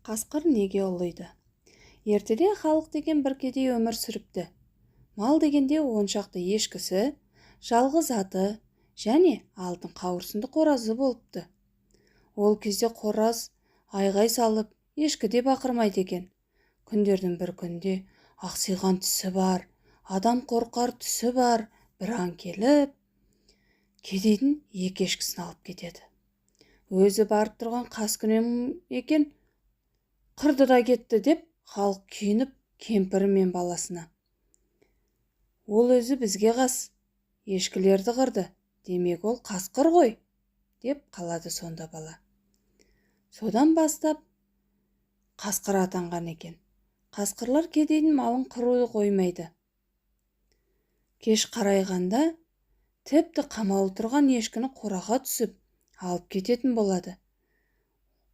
Қасқыр неге ұлиды? Ертеде халық деген бір кедей өмір сүріпті. Мал дегенде оншақты ешкісі, жалғыз аты және алтын қауырсынды қоразы болыпты. Ол кезде қораз айғай салып, ешкі де бақырмайды екен. Күндердің бір күнде ақсиған түсі бар, адам қорқар түсі бар бір аң келіп, кедейдің екі ешкісін алып кетеді. Өзі барып тұрған қаскүнем екен, қырды да кетті деп халық күйініп кемпірі мен баласына. Ол өзі бізге қас, ешкілерді қырды, демек ол қасқыр ғой, деп қалады сонда бала. Содан бастап қасқыр атанған екен. Қасқырлар кедейдің малын қыруды қоймайды. Кеш қарайғанда тіпті қамаулы тұрған ешкіні қораға түсіп алып кететін болады.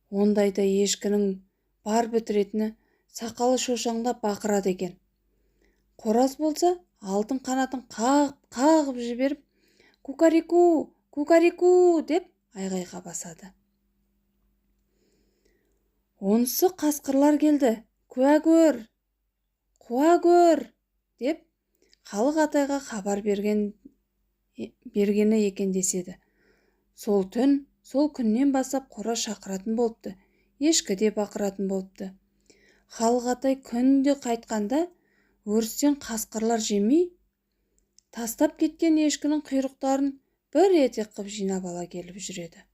Ондайда ешкінің бар бітіретіні сақалы шошаңдап бақырады екен. Қораз болса алтын қанатын қағып жіберіп, кукарику, кукарику деп айғайға басады. Онысы қасқырлар келді, куә көр, қуа көр деп халық атайға хабар бергені екен деседі. Сол түн, сол күннен бастап қора шақыратын болыпты, ешкі де бақыратын болыпты. Халық атай күнде қайтқанда өрістен қасқырлар жемей, тастап кеткен ешкінің құйрықтарын бір етек қып жинап ала келіп жүреді.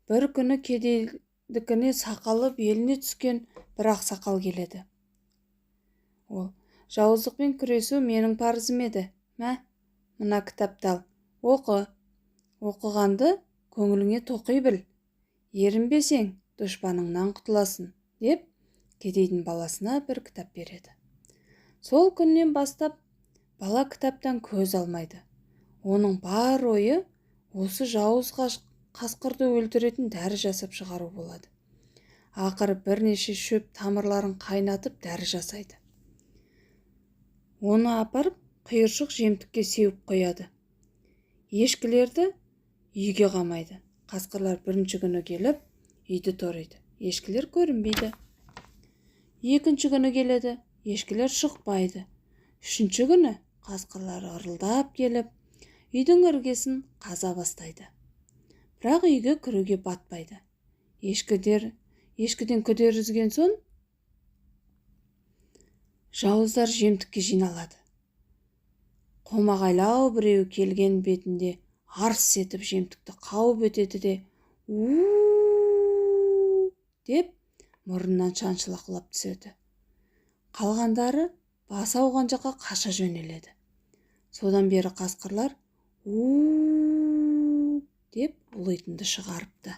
Бір күні кедейдікіне сақалы беліне түскен бір ақсақал келеді. Ол: жауыздықпен күресу менің парызым еді. Мына кітапты ал, оқы. Оқығанды көңіліңе тоқи біл. Ерінбесең, дұшпаныңнан құтыласың, деп кедейдің баласына бір кітап береді. Сол күннен бастап бала кітаптан көз алмайды. Оның бар ойы осы жауыз қасқырды өлтіретін дәрі жасап шығару болады. Ақыры бірнеше шөп тамырларын қайнатып дәрі жасайды. Оны апарып құйыршық жемтікке сеуіп қояды. Ешкілерді үйге қамайды. Қасқырлар бірінші күні келіп, үйді ториды. Ешкілер көрінбейді. Екінші күні келеді, ешкілер шықпайды. Үшінші күні қасқырлар ырылдап келіп, үйдің іргесін қаза бастайды. Бірақ үйге кіруге батпайды. Ешкіден күдер үзген соң, жауыздар жемтікке жиналады. Қомағайлау біреу келген бетінде арс етіп жемтікті қауып өтеді де, у деп мұрнынан шаншылақлап түседі. Қалғандары басы ауған жаққа қаша жөнеледі. Содан бері қасқырлар у деп ұлитынды шығарыпты.